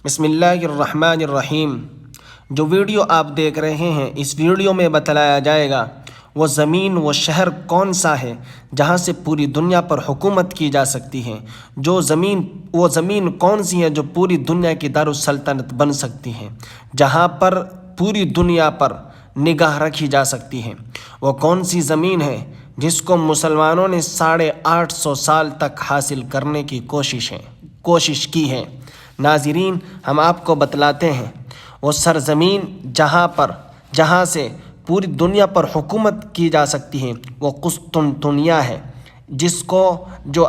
بسم اللہ الرحمن الرحیم۔ جو ویڈیو آپ دیکھ رہے ہیں، اس ویڈیو میں بتلایا جائے گا وہ زمین و شہر کون سا ہے جہاں سے پوری دنیا پر حکومت کی جا سکتی ہے۔ وہ زمین کون سی ہے جو پوری دنیا کی دارالسلطنت بن سکتی ہے، جہاں پر پوری دنیا پر نگاہ رکھی جا سکتی ہے۔ وہ کون سی زمین ہے جس کو مسلمانوں نے 850 سال تک حاصل کرنے کی کوشش کی ہے۔ ناظرین، ہم آپ کو بتلاتے ہیں وہ سرزمین جہاں سے پوری دنیا پر حکومت کی جا سکتی ہے، وہ قسطنطنیہ ہے، جو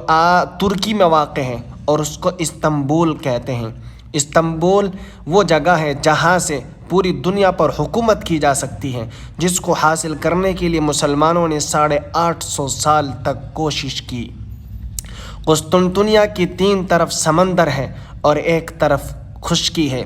ترکی میں واقع ہے، اور اس کو استنبول کہتے ہیں۔ استنبول وہ جگہ ہے جہاں سے پوری دنیا پر حکومت کی جا سکتی ہے، جس کو حاصل کرنے کے لیے مسلمانوں نے 850 سال تک کوشش کی۔ قسطنطنیہ کی 3 طرف سمندر ہے اور ایک طرف خشکی ہے۔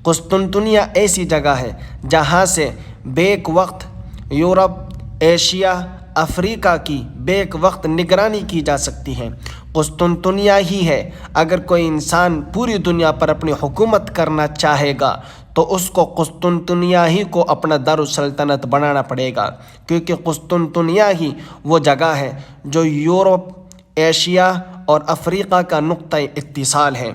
قسطنطنیہ ایسی جگہ ہے جہاں سے بیک وقت یورپ، ایشیا، افریقہ کی بیک وقت نگرانی کی جا سکتی ہے۔ قسطنطنیہ ہی ہے، اگر کوئی انسان پوری دنیا پر اپنی حکومت کرنا چاہے گا تو اس کو قسطنطنیہ ہی کو اپنا دارالسلطنت بنانا پڑے گا، کیونکہ قسطنطنیہ ہی وہ جگہ ہے جو یورپ، ایشیا اور افریقہ کا نقطہ اتصال ہے۔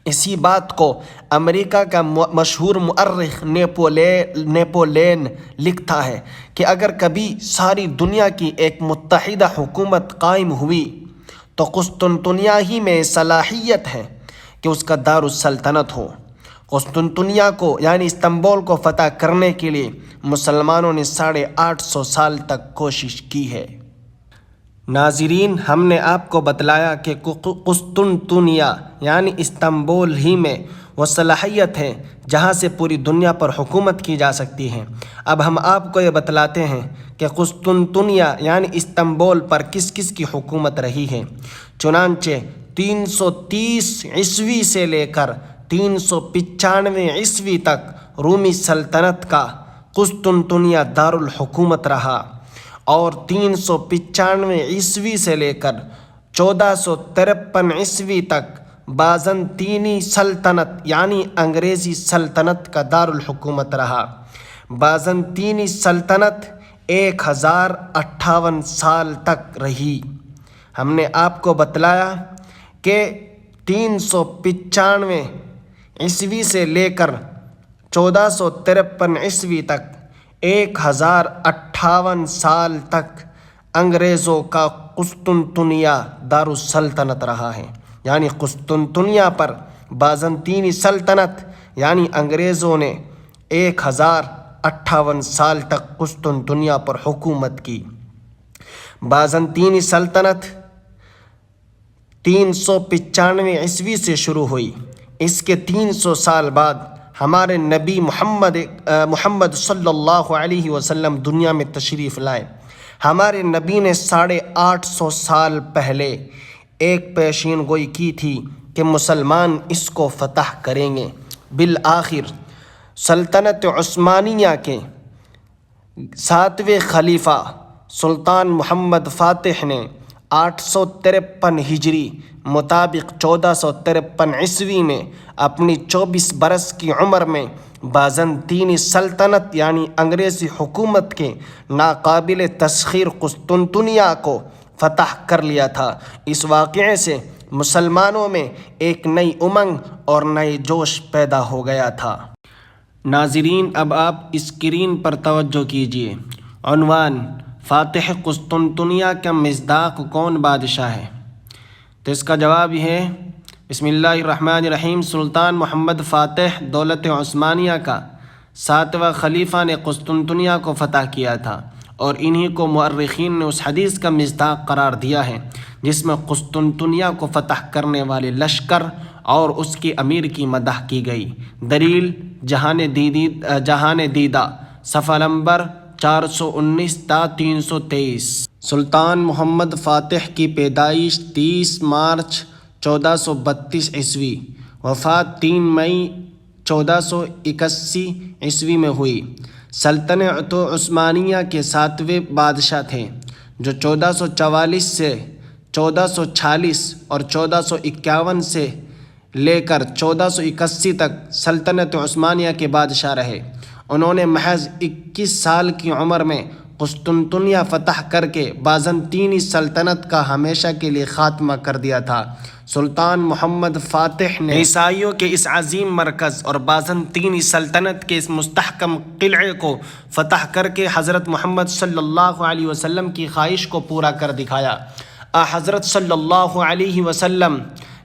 اسی بات کو امریکہ کا مشہور مؤرخ نیپولین لکھتا ہے کہ اگر کبھی ساری دنیا کی ایک متحدہ حکومت قائم ہوئی تو قسطنطنیہ ہی میں صلاحیت ہے کہ اس کا دارالسلطنت ہو۔ قسطنطنیہ کو یعنی استنبول کو فتح کرنے کے لیے مسلمانوں نے 850 سال تک کوشش کی ہے۔ ناظرین، ہم نے آپ کو بتلایا کہ قسطنطنیہ یعنی استنبول ہی میں وہ صلاحیت ہے جہاں سے پوری دنیا پر حکومت کی جا سکتی ہے۔ اب ہم آپ کو یہ بتلاتے ہیں کہ قسطنطنیہ یعنی استنبول پر کس کس کی حکومت رہی ہے۔ چنانچہ 330 عیسوی سے لے کر 395 عیسوی تک رومی سلطنت کا قسطنطنیہ دارالحکومت رہا، اور 395 عیسوی سے لے کر 1453 عیسوی تک بازنطینی سلطنت یعنی انگریزی سلطنت کا دارالحکومت رہا۔ بازنطینی سلطنت 1058 سال تک رہی۔ ہم نے آپ کو بتلایا کہ 395 عیسوی سے لے کر 1453 عیسوی تک 1058 سال تک انگریزوں کا قسطنطنیہ دارالسلطنت رہا ہے، یعنی قسطنطنیہ پر بازنطینی سلطنت یعنی انگریزوں نے 1058 سال تک قسطنطنیہ پر حکومت کی۔ بازنطینی سلطنت 395 عیسوی سے شروع ہوئی۔ اس کے 300 سال بعد ہمارے نبی محمد صلی اللہ علیہ وسلم دنیا میں تشریف لائے۔ ہمارے نبی نے 850 سال پہلے ایک پیشین گوئی کی تھی کہ مسلمان اس کو فتح کریں گے۔ بالآخر سلطنت عثمانیہ کے 7ویں خلیفہ سلطان محمد فاتح نے 853 ہجری مطابق 1453 عیسوی میں اپنی 24 برس کی عمر میں بازنطینی سلطنت یعنی انگریزی حکومت کے ناقابل تسخیر قسطنطنیہ کو فتح کر لیا تھا۔ اس واقعے سے مسلمانوں میں ایک نئی امنگ اور نئے جوش پیدا ہو گیا تھا۔ ناظرین، اب آپ اسکرین پر توجہ کیجیے۔ عنوان: فاتح قسطنطنیہ کا مصداق کون بادشاہ ہے؟ تو اس کا جواب یہ ہے، بسم اللہ الرحمن الرحیم، سلطان محمد فاتح دولت عثمانیہ کا 7واں خلیفہ نے قسطنطنیہ کو فتح کیا تھا، اور انہی کو مؤرخین نے اس حدیث کا مصداق قرار دیا ہے جس میں قسطنطنیہ کو فتح کرنے والے لشکر اور اس کے امیر کی مدح کی گئی۔ دلیل: جہان دیدہ، صفحہ نمبر 419 تا 323۔ سلطان محمد فاتح کی پیدائش 30 مارچ 1432 عیسوی، وفات 3 مئی 1481 عیسوی میں ہوئی۔ سلطنت عثمانیہ کے 7ویں بادشاہ تھے، جو 1444 سے 1446 اور 1451 سے لے کر 1481 تک سلطنت عثمانیہ کے بادشاہ رہے۔ انہوں نے محض 21 سال کی عمر میں قسطنطنیہ فتح کر کے بازنطینی سلطنت کا ہمیشہ کے لیے خاتمہ کر دیا تھا۔ سلطان محمد فاتح نے عیسائیوں کے اس عظیم مرکز اور بازنطینی سلطنت کے اس مستحکم قلعے کو فتح کر کے حضرت محمد صلی اللہ علیہ وسلم کی خواہش کو پورا کر دکھایا۔ حضرت صلی اللہ علیہ وسلم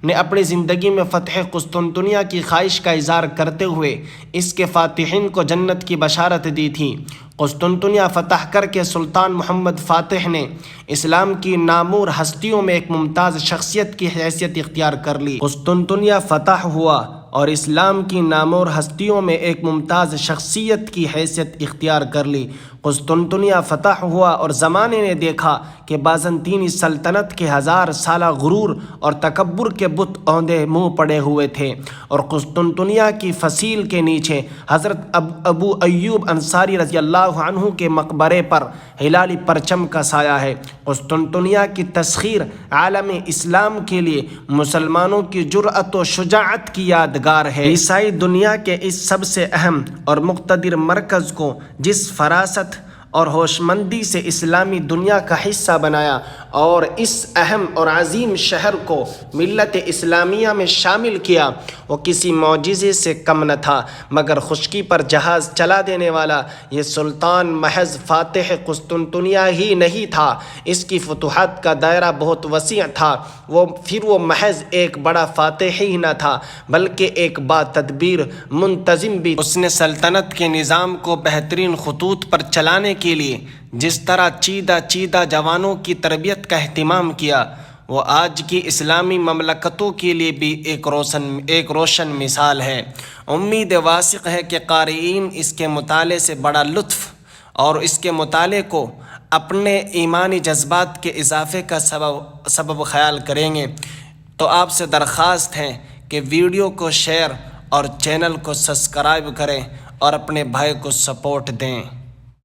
نے اپنی زندگی میں فتح قسطنطنیہ کی خواہش کا اظہار کرتے ہوئے اس کے فاتحین کو جنت کی بشارت دی تھی۔ قسطنطنیہ فتح کر کے سلطان محمد فاتح نے اسلام کی نامور ہستیوں میں ایک ممتاز شخصیت کی حیثیت اختیار کر لی۔ قسطنطنیہ فتح ہوا اور اسلام کی نامور ہستیوں میں ایک ممتاز شخصیت کی حیثیت اختیار کر لی۔ قسطنطنیہ فتح ہوا اور زمانے نے دیکھا کہ بازنطینی سلطنت کے 1000 سالہ غرور اور تکبر کے بت اوندے منہ پڑے ہوئے تھے، اور قسطنطنیہ کی فصیل کے نیچے حضرت ابو ایوب انصاری رضی اللہ عنہ کے مقبرے پر ہلالی پرچم کا سایہ ہے۔ قسطنطنیہ کی تسخیر عالم اسلام کے لیے مسلمانوں کی جرأت و شجاعت کی یادگار ہے۔ عیسائی دنیا کے اس سب سے اہم اور مقتدر مرکز کو جس فراست اور ہوشمندی سے اسلامی دنیا کا حصہ بنایا اور اس اہم اور عظیم شہر کو ملت اسلامیہ میں شامل کیا، وہ کسی معجزے سے کم نہ تھا، مگر خشکی پر جہاز چلا دینے والا یہ سلطان محض فاتح قسطنطنیہ ہی نہیں تھا، اس کی فتوحات کا دائرہ بہت وسیع تھا۔ وہ محض ایک بڑا فاتح ہی نہ تھا بلکہ ایک با تدبیر منتظم بھی۔ اس نے سلطنت کے نظام کو بہترین خطوط پر چلانے کے لیے جس طرح چیدہ جوانوں کی تربیت کا اہتمام کیا، وہ آج کی اسلامی مملکتوں کے لیے بھی ایک روشن مثال ہے۔ امید واسق ہے کہ قارئین اس کے مطالعے سے بڑا لطف اور اس کے مطالعے کو اپنے ایمانی جذبات کے اضافے کا سبب خیال کریں گے۔ تو آپ سے درخواست ہے کہ ویڈیو کو شیئر اور چینل کو سبسکرائب کریں اور اپنے بھائی کو سپورٹ دیں۔